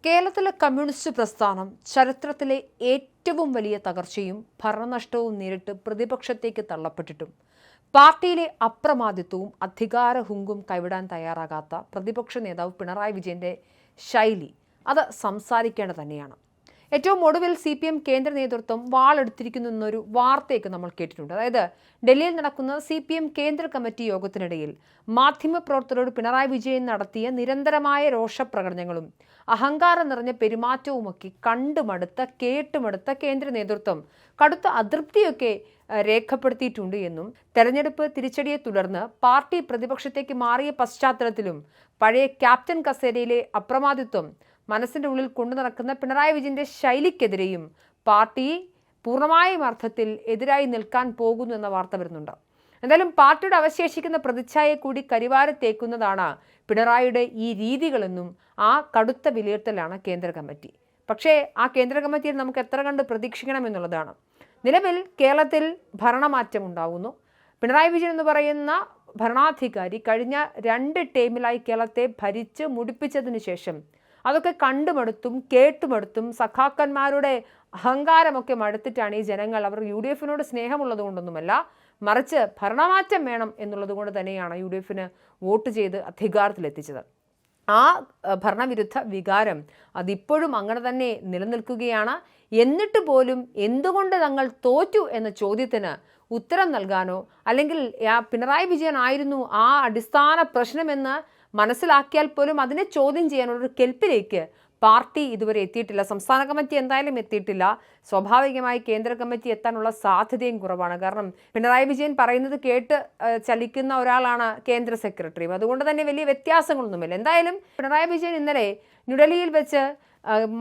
കേരളത്തിലെ കമ്മ്യൂണിസ്റ്റ് പ്രസ്ഥാനം ചരിത്രത്തിലെ ഏറ്റവും വലിയ തകർച്ചയും ഭരണനഷ്ടവും നേരിട്ട് പ്രതിപക്ഷത്തേക്ക് തള്ളപ്പെട്ടിട്ടും പാർട്ടിയിലെ അപ്രമാദിത്വവും അധികാരഹുങ്കും കൈവിടാൻ തയ്യാറാകാത്ത പ്രതിപക്ഷ നേതാവ് പിണറായി വിജയന്റെ ശൈലി അത് സംസാരിക്കേണ്ടത് തന്നെയാണ്. ഏറ്റവും ഒടുവിൽ CPM കേന്ദ്ര നേതൃത്വം വാളെടുത്തിരിക്കുന്നു എന്നൊരു വാർത്തയൊക്കെ നമ്മൾ കേട്ടിട്ടുണ്ട്. അതായത് ഡൽഹിയിൽ നടക്കുന്ന CPM കേന്ദ്ര കമ്മിറ്റി യോഗത്തിനിടയിൽ മാധ്യമപ്രവർത്തകരോട് പിണറായി വിജയൻ നടത്തിയ നിരന്തരമായ രോഷപ്രകടനങ്ങളും അഹങ്കാരം നിറഞ്ഞ പെരുമാറ്റവുമൊക്കെ കണ്ടുമടുത്ത കേട്ടുമടുത്ത കേന്ദ്ര നേതൃത്വം കടുത്ത അതൃപ്തിയൊക്കെ രേഖപ്പെടുത്തിയിട്ടുണ്ട് എന്നും തെരഞ്ഞെടുപ്പ് തിരിച്ചടിയെ തുടർന്ന് പാർട്ടി പ്രതിപക്ഷത്തേക്ക് മാറിയ പശ്ചാത്തലത്തിലും പഴയ ക്യാപ്റ്റൻ കസേരയിലെ അപ്രമാദിത്വം മനസ്സിൻ്റെ ഉള്ളിൽ കൊണ്ടു നടക്കുന്ന പിണറായി വിജയന്റെ ശൈലിക്കെതിരെയും പാർട്ടി പൂർണ്ണമായും അർത്ഥത്തിൽ എതിരായി നിൽക്കാൻ പോകുന്നു എന്ന വാർത്ത വരുന്നുണ്ട്. എന്തായാലും പാർട്ടിയുടെ അവശേഷിക്കുന്ന പ്രതിച്ഛായയെ കൂടി കരിവാരത്തേക്കുന്നതാണ് പിണറായിയുടെ ഈ രീതികളെന്നും ആ കടുത്ത വിലയിരുത്തലാണ് കേന്ദ്ര കമ്മിറ്റി. പക്ഷേ ആ കേന്ദ്ര കമ്മിറ്റിയിൽ നമുക്ക് എത്ര കണ്ട് പ്രതീക്ഷിക്കണം എന്നുള്ളതാണ്. നിലവിൽ കേരളത്തിൽ ഭരണമാറ്റം ഉണ്ടാകുന്നു. പിണറായി വിജയൻ എന്ന് പറയുന്ന ഭരണാധികാരി കഴിഞ്ഞ 2 ടേമിലായി കേരളത്തെ ഭരിച്ച് മുടിപ്പിച്ചതിന് ശേഷം അതൊക്കെ കണ്ടുമടുത്തും കേട്ടുമടുത്തും സഖാക്കന്മാരുടെ അഹങ്കാരമൊക്കെ മടുത്തിട്ടാണ് ഈ ജനങ്ങൾ അവർ UDF-നോട് സ്നേഹമുള്ളത് കൊണ്ടൊന്നുമല്ല, മറിച്ച് ഭരണമാറ്റം വേണം എന്നുള്ളത് കൊണ്ട് തന്നെയാണ് UDF-ന് വോട്ട് ചെയ്ത് അധികാരത്തിലെത്തിച്ചത്. ആ ഭരണവിരുദ്ധ വികാരം അതിപ്പോഴും അങ്ങനെ തന്നെ നിലനിൽക്കുകയാണ്. എന്നിട്ട് പോലും എന്തുകൊണ്ട് തങ്ങൾ തോറ്റു എന്ന ചോദ്യത്തിന് ഉത്തരം നൽകാനോ അല്ലെങ്കിൽ പിണറായി വിജയൻ ആയിരുന്നു ആ അടിസ്ഥാന പ്രശ്നമെന്ന് മനസ്സിലാക്കിയാൽ പോലും അതിനെ ചോദ്യം ചെയ്യാനുള്ളൊരു കെൽപ്പിലേക്ക് പാർട്ടി ഇതുവരെ എത്തിയിട്ടില്ല. സംസ്ഥാന കമ്മിറ്റി എന്തായാലും എത്തിയിട്ടില്ല. സ്വാഭാവികമായി കേന്ദ്ര കമ്മിറ്റി എത്താനുള്ള സാധ്യതയും കുറവാണ്. കാരണം പിണറായി വിജയൻ പറയുന്നത് കേട്ട് ചലിക്കുന്ന ഒരാളാണ് കേന്ദ്ര സെക്രട്ടറിയും. അതുകൊണ്ട് തന്നെ വലിയ വ്യത്യാസങ്ങളൊന്നുമില്ല. എന്തായാലും പിണറായി വിജയൻ ഇന്നലെ ന്യൂഡൽഹിയിൽ വെച്ച്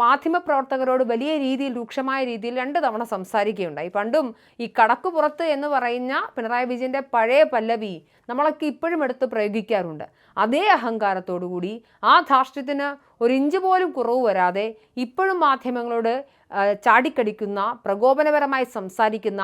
മാധ്യമപ്രവർത്തകരോട് വലിയ രീതിയിൽ രൂക്ഷമായ രീതിയിൽ 2 തവണ സംസാരിക്കുകയുണ്ടായി. പണ്ടും ഈ കടക്കുപുറത്ത് എന്ന് പറയുന്ന പിണറായി വിജയന്റെ പഴയ പല്ലവി നമ്മളൊക്കെ ഇപ്പോഴും എടുത്ത് പ്രയോഗിക്കാറുണ്ട്. അതേ അഹങ്കാരത്തോടുകൂടി ആ ധാർഷ്ട്യത്തിന് 1 ഇഞ്ച് പോലും കുറവ് വരാതെ ഇപ്പോഴും മാധ്യമങ്ങളോട് ചാടിക്കടിക്കുന്ന, പ്രകോപനപരമായി സംസാരിക്കുന്ന,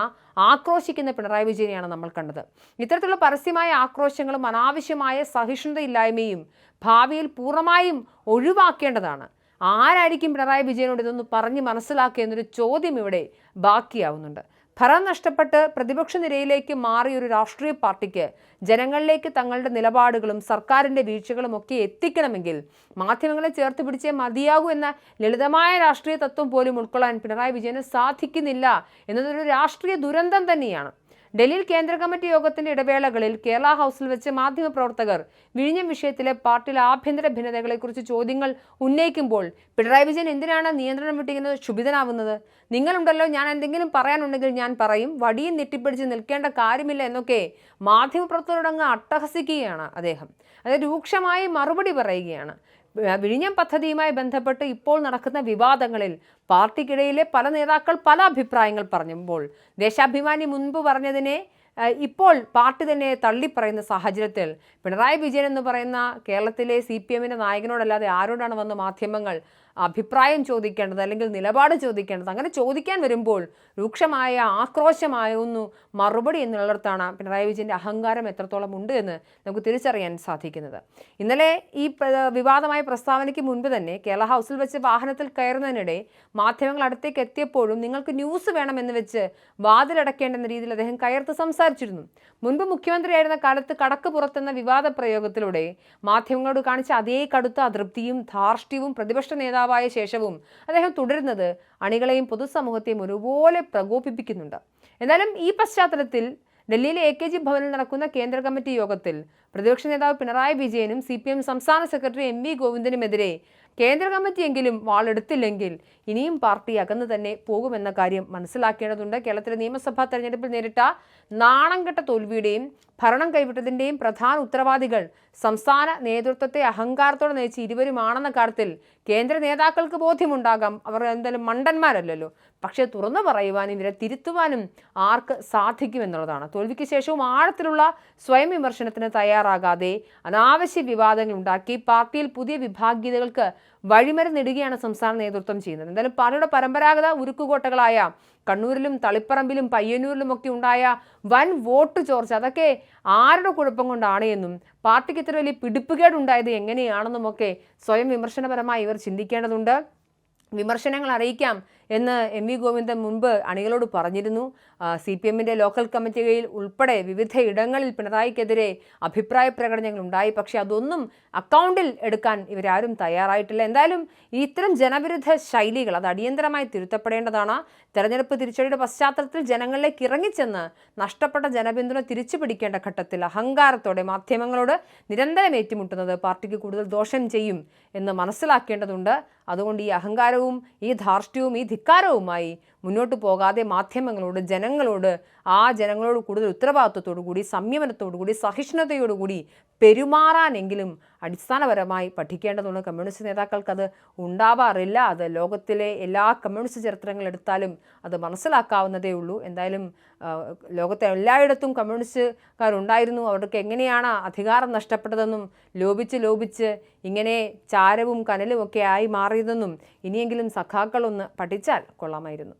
ആക്രോശിക്കുന്ന പിണറായി വിജയനെയാണ് നമ്മൾ കണ്ടത്. ഇത്തരത്തിലുള്ള പരസ്യമായ ആക്രോശങ്ങളും അനാവശ്യമായ സഹിഷ്ണുതയില്ലായ്മയും ഭാവിയിൽ പൂർണ്ണമായും ഒഴിവാക്കേണ്ടതാണ്. ആരായിരിക്കും പിണറായി വിജയനോട് ഇതൊന്ന് പറഞ്ഞ് മനസ്സിലാക്കുക എന്നൊരു ചോദ്യം ഇവിടെ ബാക്കിയാവുന്നുണ്ട്. ഭരണം നഷ്ടപ്പെട്ട് പ്രതിപക്ഷ നിരയിലേക്ക് മാറിയ ഒരു രാഷ്ട്രീയ പാർട്ടിക്ക് ജനങ്ങളിലേക്ക് തങ്ങളുടെ നിലപാടുകളും സർക്കാരിൻ്റെ വീഴ്ചകളും ഒക്കെ എത്തിക്കണമെങ്കിൽ മാധ്യമങ്ങളെ ചേർത്ത് പിടിച്ചേ മതിയാകൂ എന്ന ലളിതമായ രാഷ്ട്രീയ തത്വം പോലും ഉൾക്കൊള്ളാൻ പിണറായി വിജയന് സാധിക്കുന്നില്ല എന്നതൊരു രാഷ്ട്രീയ ദുരന്തം തന്നെയാണ്. ഡൽഹിയിൽ കേന്ദ്ര കമ്മിറ്റി യോഗത്തിന്റെ ഇടവേളകളിൽ കേരള ഹൗസിൽ വെച്ച് മാധ്യമപ്രവർത്തകർ വിഴിഞ്ഞം വിഷയത്തിലെ പാർട്ടിയിലെ ആഭ്യന്തര ഭിന്നതകളെക്കുറിച്ച് ചോദ്യങ്ങൾ ഉന്നയിക്കുമ്പോൾ പിണറായി വിജയൻ എന്തിനാണ് നിയന്ത്രണം വിട്ടിരിക്കുന്നത് ക്ഷുഭിതനാവുന്നത്? നിങ്ങളുണ്ടല്ലോ, ഞാൻ എന്തെങ്കിലും പറയാനുണ്ടെങ്കിൽ ഞാൻ പറയും, വടിയും നെറ്റിപ്പിടിച്ച് നിൽക്കേണ്ട കാര്യമില്ല എന്നൊക്കെ മാധ്യമപ്രവർത്തകരോടങ്ങ് അട്ടഹസിക്കുകയാണ് അദ്ദേഹം. അതായത് രൂക്ഷമായി മറുപടി പറയുകയാണ്. വിഴിഞ്ഞം പദ്ധതിയുമായി ബന്ധപ്പെട്ട് ഇപ്പോൾ നടക്കുന്ന വിവാദങ്ങളിൽ പാർട്ടിക്കിടയിലെ പല നേതാക്കൾ പല അഭിപ്രായങ്ങൾ പറഞ്ഞപ്പോൾ ദേശാഭിമാനി മുൻപ് പറഞ്ഞതിനെ ഇപ്പോൾ പാർട്ടി തന്നെ തള്ളിപ്പറയുന്ന സാഹചര്യത്തിൽ പിണറായി വിജയൻ എന്ന് പറയുന്ന കേരളത്തിലെ CPM-ന്റെ നായകനോടല്ലാതെ ആരോടാണ് വന്ന് മാധ്യമങ്ങൾ അഭിപ്രായം ചോദിക്കേണ്ടത് അല്ലെങ്കിൽ നിലപാട് ചോദിക്കേണ്ടത്? അങ്ങനെ ചോദിക്കാൻ വരുമ്പോൾ രൂക്ഷമായ ആക്രോശമായ ഒന്ന് മറുപടി എന്നുള്ളിടത്താണ് പിണറായി വിജയൻ്റെ അഹങ്കാരം എത്രത്തോളം ഉണ്ട് എന്ന് നമുക്ക് തിരിച്ചറിയാൻ സാധിക്കുന്നത്. ഇന്നലെ ഈ വിവാദമായ പ്രസ്താവനയ്ക്ക് മുൻപ് തന്നെ കേരള ഹൗസിൽ വെച്ച് വാഹനത്തിൽ കയറുന്നതിനിടെ മാധ്യമങ്ങൾ അടുത്തേക്ക് എത്തിയപ്പോഴും നിങ്ങൾക്ക് ന്യൂസ് വേണമെന്ന് വെച്ച് വാതിലടക്കേണ്ടെന്ന രീതിയിൽ അദ്ദേഹം കയർത്ത് സംസാരിച്ചിരുന്നു. മുൻപ് മുഖ്യമന്ത്രിയായിരുന്ന കാലത്ത് കടക്ക് പുറത്തെന്ന വിവാദ പ്രയോഗത്തിലൂടെ മാധ്യമങ്ങളോട് കാണിച്ച അതേ കടുത്ത അതൃപ്തിയും ധാർഷ്ട്യവും പ്രതിപക്ഷ നേതാവായ ശേഷവും അദ്ദേഹം തുടരുന്നത് അണികളെയും പൊതുസമൂഹത്തെയും ഒരുപോലെ പ്രകോപിപ്പിക്കുന്നുണ്ട്. എന്നാലും ഈ പശ്ചാത്തലത്തിൽ ഡൽഹിയിലെ AKG ഭവനിൽ നടക്കുന്ന കേന്ദ്ര കമ്മിറ്റി യോഗത്തിൽ പ്രതിപക്ഷ നേതാവ് പിണറായി വിജയനും CPM സംസ്ഥാന സെക്രട്ടറി MV ഗോവിന്ദനുമെതിരെ കേന്ദ്ര കമ്മിറ്റിയെങ്കിലും വാളെടുത്തില്ലെങ്കിൽ ഇനിയും പാർട്ടി അകന്നു തന്നെ പോകുമെന്ന കാര്യം മനസ്സിലാക്കേണ്ടതുണ്ട്. കേരളത്തിലെ നിയമസഭാ തെരഞ്ഞെടുപ്പിൽ നേരിട്ട നാണംകെട്ട തോൽവിയുടെയും ഭരണം കൈവിട്ടതിൻ്റെയും പ്രധാന ഉത്തരവാദികൾ സംസ്ഥാന നേതൃത്വത്തെ അഹങ്കാരത്തോടെ നയിച്ച് ഇരുവരുമാണെന്ന കാര്യത്തിൽ കേന്ദ്ര നേതാക്കൾക്ക് ബോധ്യമുണ്ടാകാം. അവർ എന്തായാലും മണ്ടന്മാരല്ലല്ലോ. പക്ഷേ തുറന്നു പറയുവാനും ഇവരെ തിരുത്തുവാനും ആർക്ക് സാധിക്കുമെന്നുള്ളതാണ്. തോൽവിക്ക് ശേഷവും ആഴത്തിലുള്ള സ്വയം വിമർശനത്തിന് തയ്യാറാകാതെ അനാവശ്യ വിവാദങ്ങൾ ഉണ്ടാക്കി പാർട്ടിയിൽ പുതിയ വിഭാഗീയതകൾക്ക് വഴിമരുന്നിടുകയാണ് സംസ്ഥാന നേതൃത്വം ചെയ്യുന്നത്. എന്തായാലും പാർട്ടിയുടെ പരമ്പരാഗത ഉരുക്കുകോട്ടകളായ കണ്ണൂരിലും തളിപ്പറമ്പിലും പയ്യന്നൂരിലും ഒക്കെ ഉണ്ടായ വൻ വോട്ട് ചോർച്ച അതൊക്കെ ആരുടെ കുഴപ്പം കൊണ്ടാണ് എന്നും പാർട്ടിക്ക് ഇത്ര വലിയ പിടിപ്പുകേടുണ്ടായത് എങ്ങനെയാണെന്നുമൊക്കെ സ്വയം വിമർശനപരമായി ഇവർ ചിന്തിക്കേണ്ടതുണ്ട്. വിമർശനങ്ങൾ അറിയിക്കാം എന്ന് എം വി ഗോവിന്ദൻ മുൻപ് അണികളോട് പറഞ്ഞിരുന്നു. CPM-ന്റെ ലോക്കൽ കമ്മിറ്റികളിൽ ഉൾപ്പെടെ വിവിധ ഇടങ്ങളിൽ പിണറായിക്കെതിരെ അഭിപ്രായ പ്രകടനങ്ങൾ ഉണ്ടായി. പക്ഷേ അതൊന്നും അക്കൗണ്ടിൽ എടുക്കാൻ ഇവരാരും തയ്യാറായിട്ടില്ല. എന്തായാലും ഇത്തരം ജനവിരുദ്ധ ശൈലികൾ അത് അടിയന്തരമായി തിരുത്തപ്പെടേണ്ടതാണ്. തെരഞ്ഞെടുപ്പ് തിരിച്ചടിയുടെ പശ്ചാത്തലത്തിൽ ജനങ്ങളിലേക്ക് ഇറങ്ങിച്ചെന്ന് നഷ്ടപ്പെട്ട ജനപിന്തുണ തിരിച്ചു പിടിക്കേണ്ട ഘട്ടത്തിൽ അഹങ്കാരത്തോടെ മാധ്യമങ്ങളോട് നിരന്തരം ഏറ്റുമുട്ടുന്നത് പാർട്ടിക്ക് കൂടുതൽ ദോഷം ചെയ്യും എന്ന് മനസ്സിലാക്കേണ്ടതുണ്ട്. അതുകൊണ്ട് ഈ അഹങ്കാരവും ഈ ധാർഷ്ട്യവും ഈ ധിക്കാരവുമായി മുന്നോട്ട് പോകാതെ മാധ്യമങ്ങളോട് ജനങ്ങളോട് കൂടുതൽ ഉത്തരവാദിത്വത്തോടു കൂടി സംയമനത്തോടു കൂടി സഹിഷ്ണുതയോടുകൂടി പെരുമാറാനെങ്കിലും അടിസ്ഥാനപരമായി പഠിക്കേണ്ടതുണ്ട്. കമ്മ്യൂണിസ്റ്റ് നേതാക്കൾക്ക് അത് ഉണ്ടാവാറില്ല. അത് ലോകത്തിലെ എല്ലാ കമ്മ്യൂണിസ്റ്റ് ചരിത്രങ്ങൾ എടുത്താലും അത് മനസ്സിലാക്കാവുന്നതേ ഉള്ളൂ. എന്തായാലും ലോകത്തെ എല്ലായിടത്തും കമ്മ്യൂണിസ്റ്റുകാരുണ്ടായിരുന്നു. അവർക്ക് എങ്ങനെയാണ് അധികാരം നഷ്ടപ്പെട്ടതെന്നും ലോപിച്ച് ഇങ്ങനെ ചാരവും കനലും ഒക്കെ ആയി മാറിയതെന്നും ഇനിയെങ്കിലും സഖാക്കളൊന്ന് പഠിച്ചാൽ കൊള്ളാമായിരുന്നു.